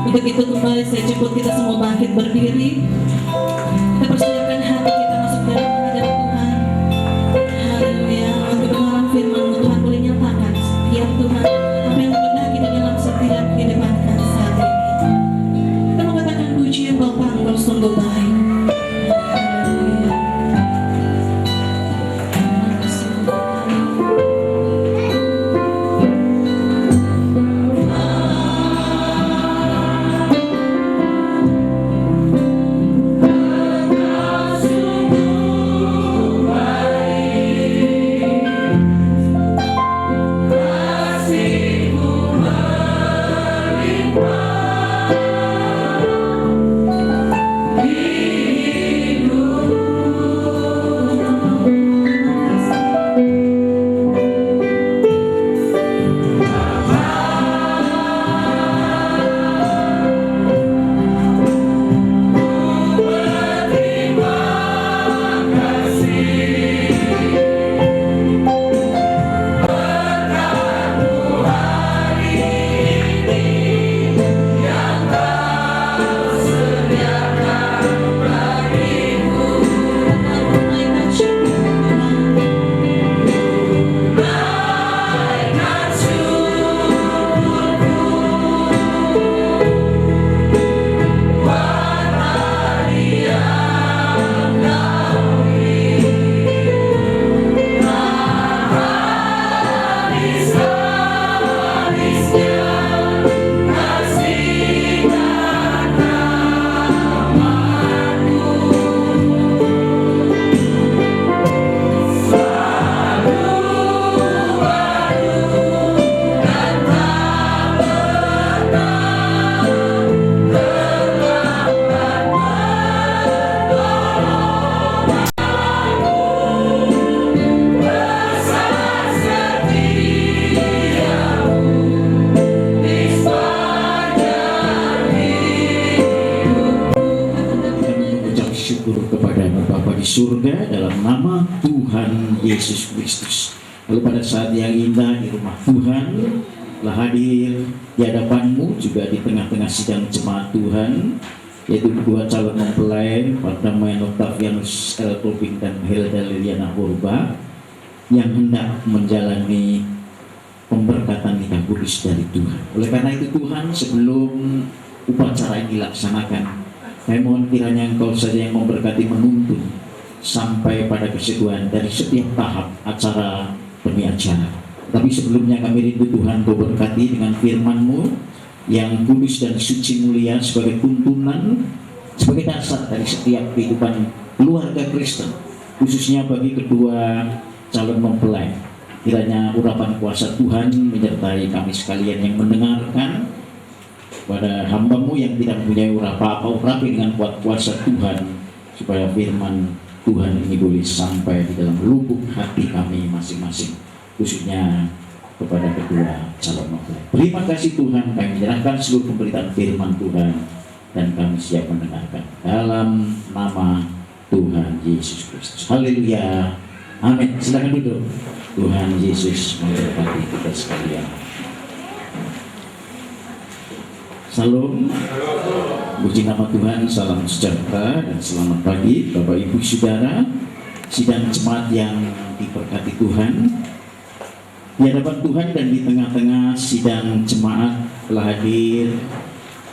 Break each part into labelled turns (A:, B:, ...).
A: Untuk itu kembali saya jemput kita semua bangkit berdiri. Kita persiapkan hati kita masuk dalam hadirat Tuhan. Haleluya. Untuk kebenaran firman Tuhan boleh nyatakan setiap Tuhan apa yang terjadi di dalam setiap kehidupan kita saat ini. Kita mengatakan puji Bapa, Engkau sungguh baik. Haleluya.
B: Surga dalam nama Tuhan Yesus Kristus. Lalu pada saat yang indah di rumah Tuhan telah hadir di hadapanmu, juga di tengah-tengah sidang jemaat Tuhan, yaitu kedua calon mempelai Pardamaian Octavianus L. Tobing dan Hilda Liliana Purba yang hendak menjalani pemberkatan nikah kudus dari Tuhan. Oleh karena itu Tuhan, sebelum upacara ini dilaksanakan, saya mohon kiranya Engkau saja yang memberkati, menuntun sampai pada keseduhan dari setiap tahap acara demi acara. Tapi sebelumnya kami rindu Tuhan Kau berkati dengan firman-Mu yang kudus dan suci mulia sebagai tuntunan, sebagai dasar dari setiap kehidupan keluarga Kristen, khususnya bagi kedua calon mempelai. Kiranya urapan kuasa Tuhan menyertai kami sekalian yang mendengarkan. Pada hamba-Mu yang tidak mempunyai urapi dengan kuat kuasa Tuhan, supaya firman Tuhan ini boleh sampai di dalam lubuk hati kami masing-masing, khususnya kepada kedua calon mempelai. Terima kasih Tuhan, kami menyerahkan seluruh pemberitaan firman Tuhan dan kami siap mendengarkan dalam nama Tuhan Yesus Kristus. Haleluya, amin. Silakan duduk. Tuhan Yesus memberkati kita sekalian. Salam, puji nama Tuhan, salam sejahtera dan selamat pagi Bapak Ibu Saudara, sidang jemaat yang diberkati Tuhan. Di hadapan Tuhan dan di tengah-tengah sidang jemaat telah hadir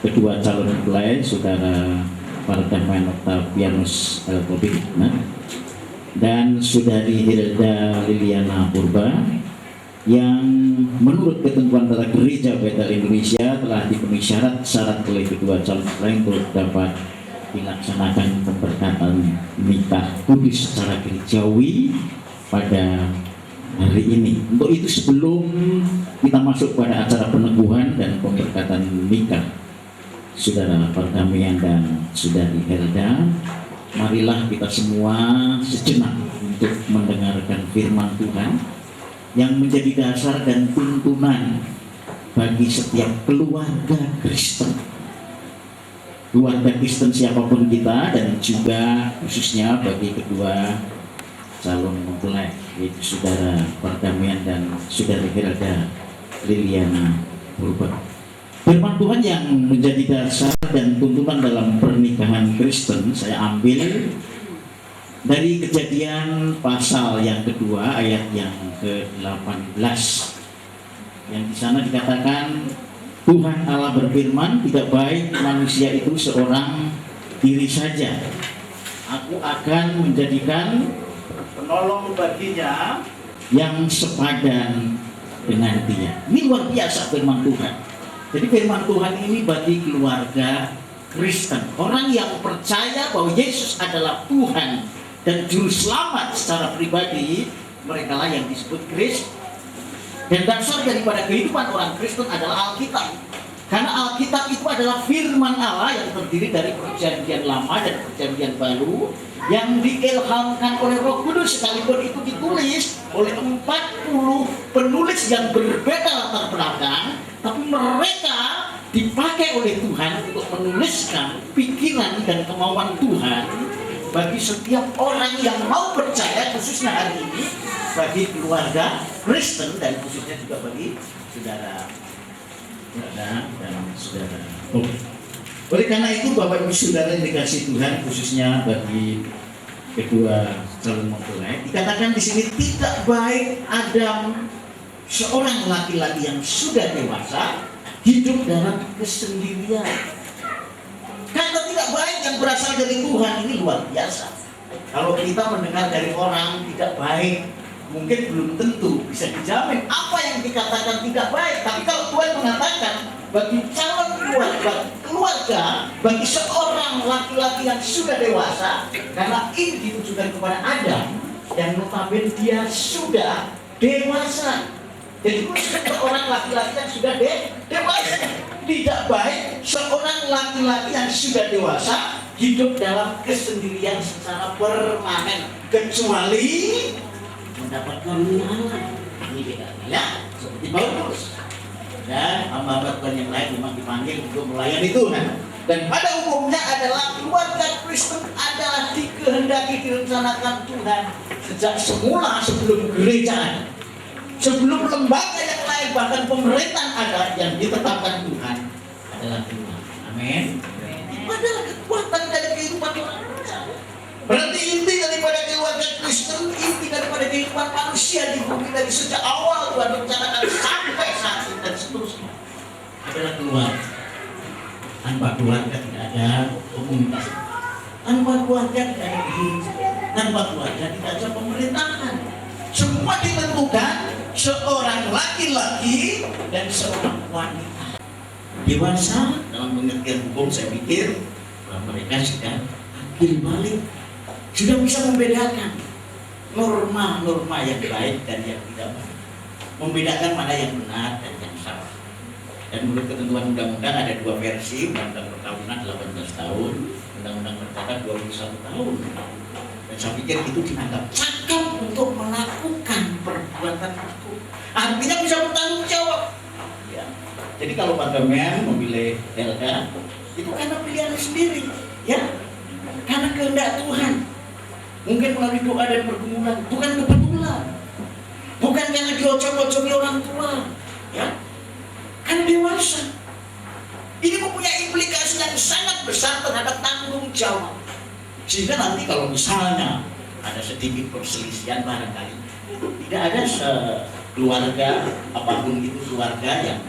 B: kedua calon mempelai, Saudara Pardamaian Octavianus L. Tobing dan Saudari Hilda Liliana Purba, yang menurut ketentuan tata gereja Bethel Indonesia telah dipenuhi syarat-syarat oleh kedua calon mempelai untuk dapat dilaksanakan pemberkatan nikah kudus secara gerejawi pada hari ini. Untuk itu, sebelum kita masuk pada acara peneguhan dan pemberkatan nikah Saudara Pardamaian dan Saudari Hilda, marilah kita semua sejenak untuk mendengarkan firman Tuhan yang menjadi dasar dan tuntunan bagi setiap keluarga Kristen. Keluarga Kristen siapapun kita, dan juga khususnya bagi kedua calon mempelai, yaitu Saudara Pardamaian dan Saudari Hilda Liliana Purba. Firman Tuhan yang menjadi dasar dan tuntunan dalam pernikahan Kristen saya ambil dari Kejadian pasal yang kedua ayat yang ke-18, yang di sana dikatakan Tuhan Allah berfirman, tidak baik manusia itu seorang diri saja. Aku akan menjadikan penolong baginya yang sepadan dengan dia. Ini luar biasa firman Tuhan. Jadi firman Tuhan ini bagi keluarga Kristen, orang yang percaya bahwa Yesus adalah Tuhan dan Juru Selamat secara pribadi, mereka lah yang disebut Kristen. Dan dasar daripada kehidupan orang Kristen adalah Alkitab. Karena Alkitab itu adalah firman Allah yang terdiri dari Perjanjian Lama dan Perjanjian Baru yang diilhamkan oleh Roh Kudus, sekalipun itu ditulis oleh 40 penulis yang berbeda latar belakang, tapi mereka dipakai oleh Tuhan untuk menuliskan pikiran dan kemauan Tuhan bagi setiap orang yang mau percaya, khususnya hari ini bagi keluarga Kristen dan khususnya juga bagi saudara dan saudara. Oleh karena itu Bapak Ibu Saudara yang dikasih Tuhan, khususnya bagi kedua calon mempelai, dikatakan di sini tidak baik Adam, seorang laki-laki yang sudah dewasa, hidup dalam kesendirian. Kata tidak baik yang berasal dari Tuhan ini luar biasa. Kalau kita mendengar dari orang tidak baik, mungkin belum tentu bisa dijamin apa yang dikatakan tidak baik. Tapi kalau Tuhan mengatakan bagi calon keluarga, bagi seorang laki-laki yang sudah dewasa, karena ini ditujukan kepada Adam yang notabene dia sudah dewasa. Jadi seorang laki-laki yang sudah dewasa, tidak baik seorang laki-laki yang sudah dewasa hidup dalam kesendirian secara permanen, kecuali mendapat karunia Allah. Ini bedanya ya, seperti Paulus dan hamba-hamba Tuhan yang lain memang dipanggil untuk melayani Tuhan. Dan pada umumnya adalah keluarga Kristen adalah dikehendaki direncanakan Tuhan sejak semula, sebelum gereja, sebelum lembaga yang lain, bahkan pemerintahan ada yang ditetapkan Tuhan adalah Tuhan. Amin. Adalah kekuatan dari kehidupan orang percaya. Berarti inti daripada keluarga Kristen, inti daripada kehidupan manusia di bumi dari sejak awal Tuhan rencanakan sampai saat ini dan seterusnya adalah keluarga. Tanpa keluarga tidak ada komunitas, tanpa keluarga tidak ada kehidupan, tanpa keluarga tidak ada pemerintahan. Semua ditentukan seorang laki-laki dan seorang wanita dewasa. Dalam pengertian hukum saya pikir bahwa mereka sudah akil balik, sudah bisa membedakan norma-norma yang baik dan yang tidak baik, membedakan mana yang benar dan yang salah. Dan menurut ketentuan undang-undang ada dua versi, undang-undang perkawinan 18 tahun, undang-undang pernikahan 21 tahun. Dan saya pikir itu dianggap cakap untuk melakukan perbuatan itu. Artinya bisa bertanggung jawab. Ya. Jadi kalau Pak Gamen memilih LK, itu karena pilihan sendiri, ya, karena kehendak Tuhan. Mungkin melalui doa dan pergumulan, bukan kebetulan, bukan karena diocok-ocoki orang tua, ya. Kan dewasa. Ini mempunyai implikasi yang sangat besar terhadap tanggung jawab. Sehingga nanti kalau misalnya ada sedikit perselisihan barangkali, tidak ada keluarga apapun itu keluarga yang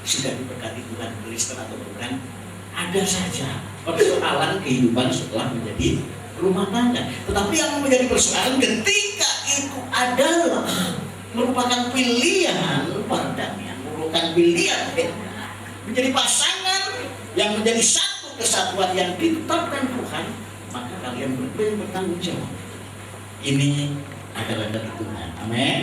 B: sudah diberkati Tuhan Kristen atau bukan, ada saja persoalan kehidupan setelah menjadi rumah tangga. Tetapi yang menjadi persoalan ketika itu adalah merupakan pilihan perdamaian, merupakan pilihan menjadi pasangan yang menjadi satu kesatuan yang ditetapkan Tuhan, maka kalian berdua bertanggung jawab. Ini adalah dari Tuhan. Amin.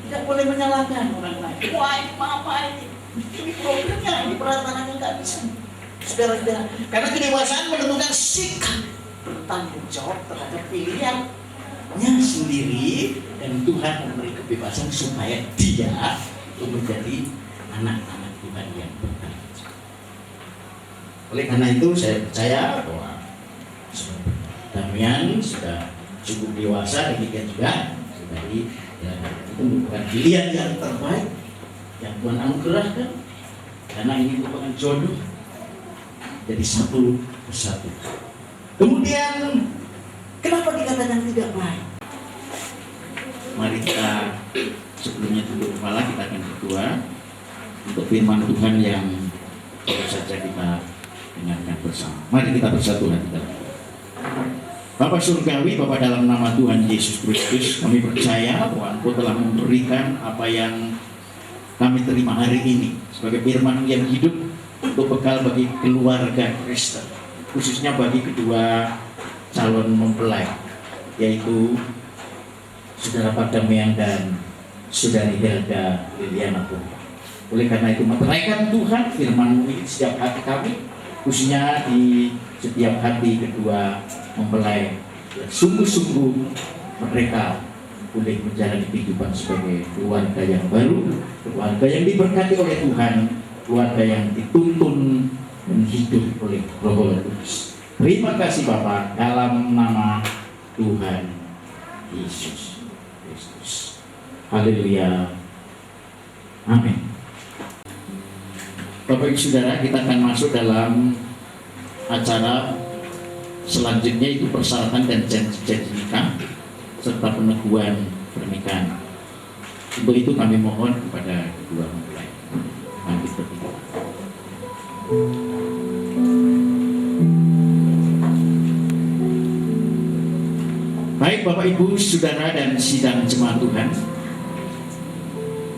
B: Tidak boleh menyalahkan orang lain. Wah, ini apa ini? Ini problemnya, ini peratanannya nggak bisa. Saudara-saudara, karena kedewasaan menentukan sikap bertanggung jawab terhadap pilihannya sendiri, dan Tuhan memberi kebebasan supaya dia menjadi anak-anak Tuhan yang bertanggung jawab. Oleh karena itu saya percaya bahwa Damian sudah cukup dewasa, demikian juga dari ya, itu bukan pilihan yang terbaik yang Tuhan anugerahkan. karena ini merupakan jodoh, jadi satu persatu. Kemudian kenapa dikatakan tidak baik? Mari kita sebelumnya tunduk kepala, kita akan berdoa untuk firman Tuhan yang baru saja kita dengarkan bersama. Mari kita bersatu hati kita. Bapak Surgawi, Bapak dalam nama Tuhan Yesus Kristus, kami percaya bahwa Engkau telah memberikan apa yang kami terima hari ini sebagai firman yang hidup untuk bekal bagi keluarga Kristen, khususnya bagi kedua calon mempelai, yaitu Saudara Pardamaian dan Saudari Hilda Liliana Purba. Oleh karena itu, meteraikan Tuhan firman-Mu ini setiap hati kami, khususnya di setiap hati kedua mempelai, sungguh-sungguh mereka boleh menjalani kehidupan sebagai keluarga yang baru, keluarga yang diberkati oleh Tuhan, keluarga yang dituntun dan hidup oleh Roh Kudus. Terima kasih Bapak, dalam nama Tuhan Yesus Kristus. Haleluya. Amin. Bapak Ibu Saudara, kita akan masuk dalam acara selanjutnya, itu persyaratan dan janji-janji nikah serta peneguhan pernikahan. Untuk itu kami mohon kepada kedua mempelai bangkit berdiri. Baik Bapak Ibu Saudara dan sidang jemaat Tuhan,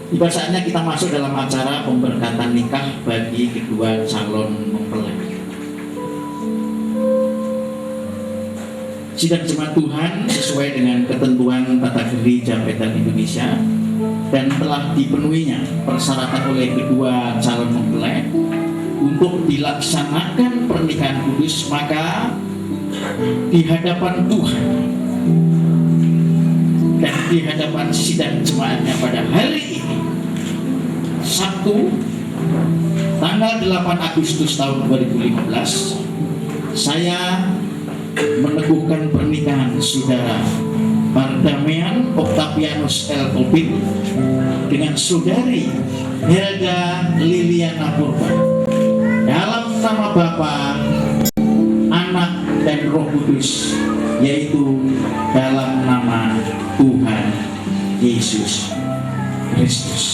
B: tiba saatnya kita masuk dalam acara pemberkatan nikah bagi kedua calon mempelai. Sidang jemaat Tuhan sesuai dengan ketentuan tata gereja Bethel Indonesia dan telah dipenuhinya persyaratan oleh kedua calon mempelai untuk dilaksanakan pernikahan kudus, maka di hadapan Tuhan dan di hadapan sidang jemaatnya pada hari ini, Sabtu tanggal 8 Agustus tahun 2015, saya meneguhkan pernikahan Saudara Pardamaian Octavianus L. Tobit dengan Saudari Hilda Liliana Purba dalam nama Bapa, Anak dan Roh Kudus, yaitu dalam nama Tuhan Yesus Kristus.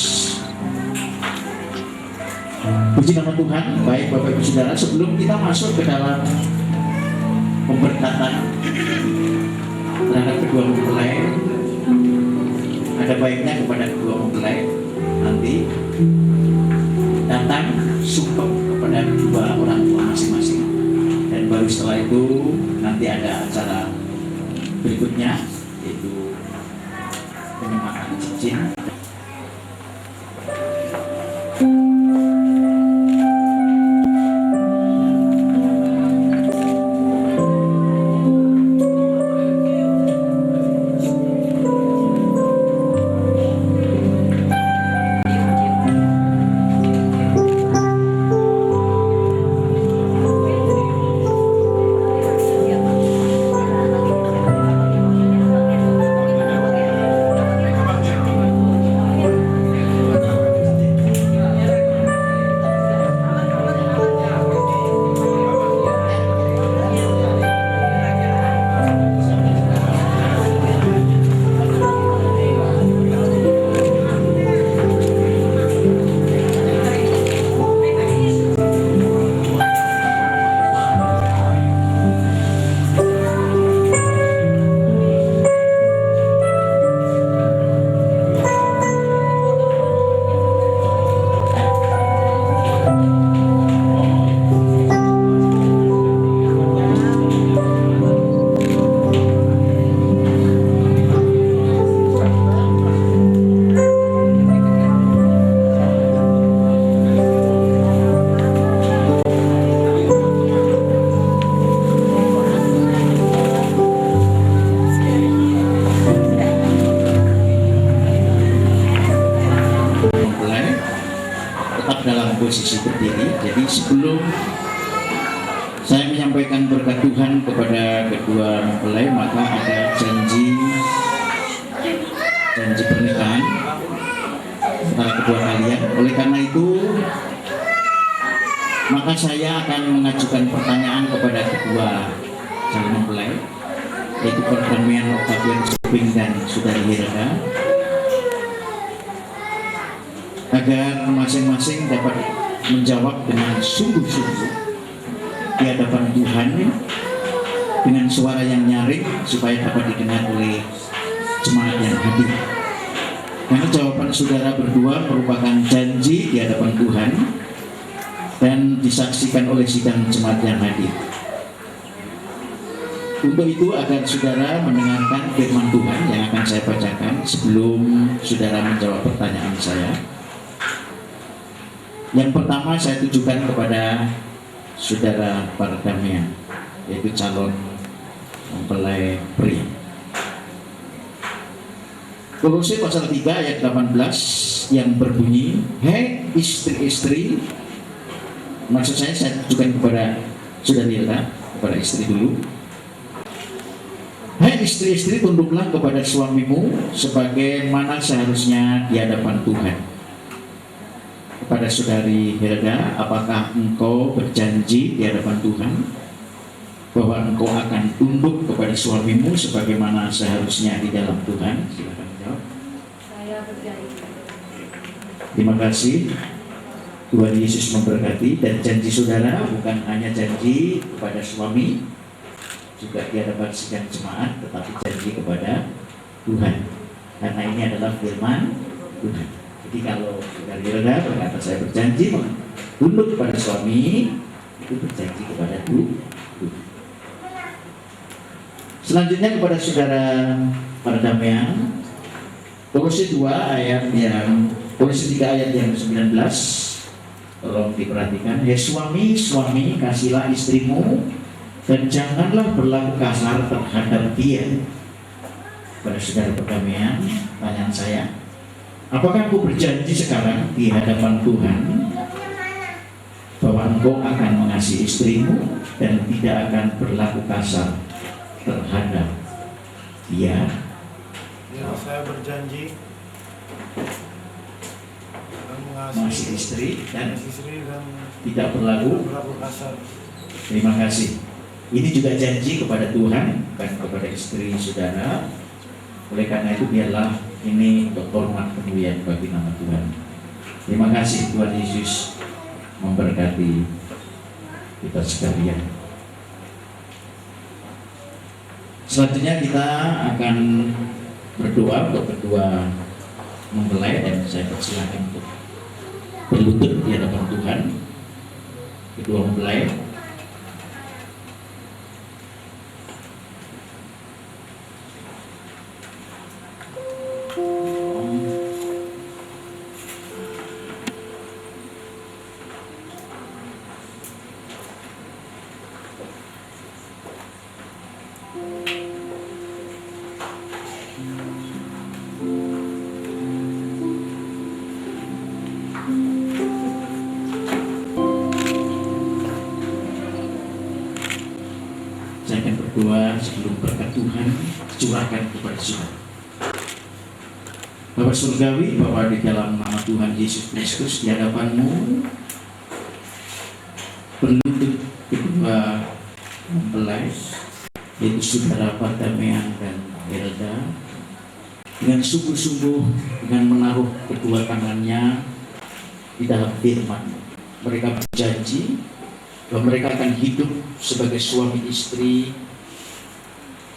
B: Puji nama Tuhan. Baik Bapak Ibu Saudara, sebelum kita masuk ke dalam pemberkatan terhadap kedua mempelai, ada baiknya kepada kedua mempelai nanti datang support kepada kedua orang tua masing-masing, dan baru setelah itu nanti ada acara berikutnya, yaitu penyemakan cincin. Posisi berdiri. Jadi sebelum saya menyampaikan berkat Tuhan kepada kedua mempelai, maka ada janji pernikahan antara kedua kalian. Oleh karena itu Maka saya akan mengajukan pertanyaan kepada kedua calon mempelai, yaitu Perdamaian Octavian Suping dan Saudari Hilda, agar masing-masing dapat menjawab dengan sungguh-sungguh di hadapan Tuhan dengan suara yang nyaring supaya dapat didengar oleh jemaat yang hadir. Karena jawaban saudara berdua merupakan janji di hadapan Tuhan dan disaksikan oleh sidang jemaat yang hadir. Untuk itu agar saudara mendengarkan firman Tuhan yang akan saya bacakan sebelum saudara menjawab pertanyaan saya. Yang pertama saya tujukan kepada saudara Perdamaian, yaitu calon mempelai pria. Kolose pasal 3 ayat 18 yang berbunyi, "Hei istri-istri," maksud saya tujukan kepada saudari Hilda, kepada istri dulu. "Hei istri-istri, tunduklah kepada suamimu sebagaimana seharusnya di hadapan Tuhan." Kepada saudari Hilda, apakah engkau berjanji di hadapan Tuhan bahwa engkau akan tunduk kepada suamimu sebagaimana seharusnya di dalam Tuhan? Silakan jawab.
C: Saya berjanji.
B: Terima kasih. Tuhan Yesus memberkati. Dan janji saudara bukan hanya janji kepada suami, juga di hadapan sidang jemaat, tetapi janji kepada Tuhan. Karena ini adalah firman Tuhan. Jadi kalau saudari Hilda berkata saya berjanji tunduk kepada suami, itu berjanji kepada Tuhan. Selanjutnya kepada saudara Perdamaian, Kolose 3 ayat yang 19, tolong diperhatikan. "Ya suami, kasihlah istrimu dan janganlah berlaku kasar terhadap dia." Pada saudara Perdamaian, pertanyaan saya, apakah engkau berjanji sekarang di hadapan Tuhan bahwa engkau akan mengasihi istrimu dan tidak akan berlaku kasar terhadap dia?
D: Ya, saya berjanji akan
B: Mengasihi istri dan
D: istri dan
B: tidak berlaku.
D: berlaku kasar.
B: Terima kasih. Ini juga janji kepada Tuhan dan kepada istri saudara. Oleh karena itu biarlah ini untuk hormat kemuliaan bagi nama Tuhan. Terima kasih. Tuhan Yesus memberkati kita sekalian. Selanjutnya kita akan berdoa untuk kedua mempelai dan saya persilakan untuk berlutut di hadapan Tuhan. Kedua mempelai, saya akan berdoa sebelum berkat Tuhan curahkan kepada saudara. Bapa surgawi, Bapa di dalam nama Tuhan Yesus Kristus, di hadapanmu berlutut kedua mempelai, yaitu saudara Perdamaian dan Hilda, dengan sungguh-sungguh dengan menaruh kedua tangannya di dalam firman. Mereka berjanji bahwa mereka akan hidup sebagai suami istri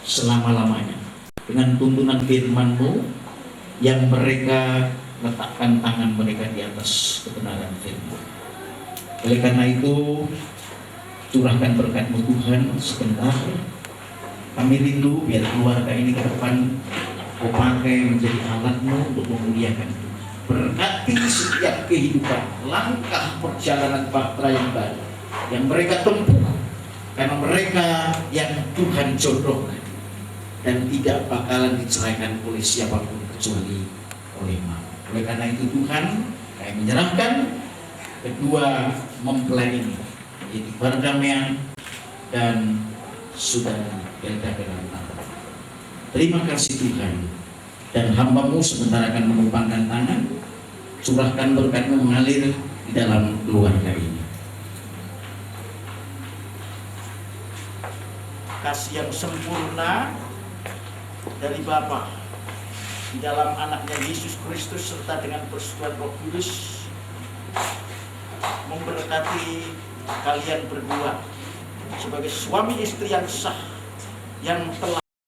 B: selama-lamanya dengan tuntunan firman-Mu yang mereka letakkan tangan mereka di atas kebenaran firman. Oleh karena itu, curahkan berkat-Mu Tuhan sebentar. Kami rindu biar keluarga ini ke depan Kau pakai menjadi alat-Mu untuk memuliakan Tuhan. Berkati setiap kehidupan, langkah perjalanan bahtera yang baru yang mereka tempuh, karena mereka yang Tuhan jodohkan dan tidak bakalan diceraikan oleh siapapun kecuali oleh Maha. Oleh karena itu Tuhan, kami menyerahkan kedua mempelai ini, yaitu Perdamaian dan saudara Hilda ke dalam tangan. Terima kasih Tuhan, dan hamba-Mu sebentar akan menumpangkan tangan, curahkan berkat-Mu mengalir di dalam keluarga ini.
E: kasih yang sempurna dari Bapa di dalam anaknya Yesus Kristus serta dengan persetujuan Roh Kudus memberkati kalian berdua sebagai suami istri yang sah yang telah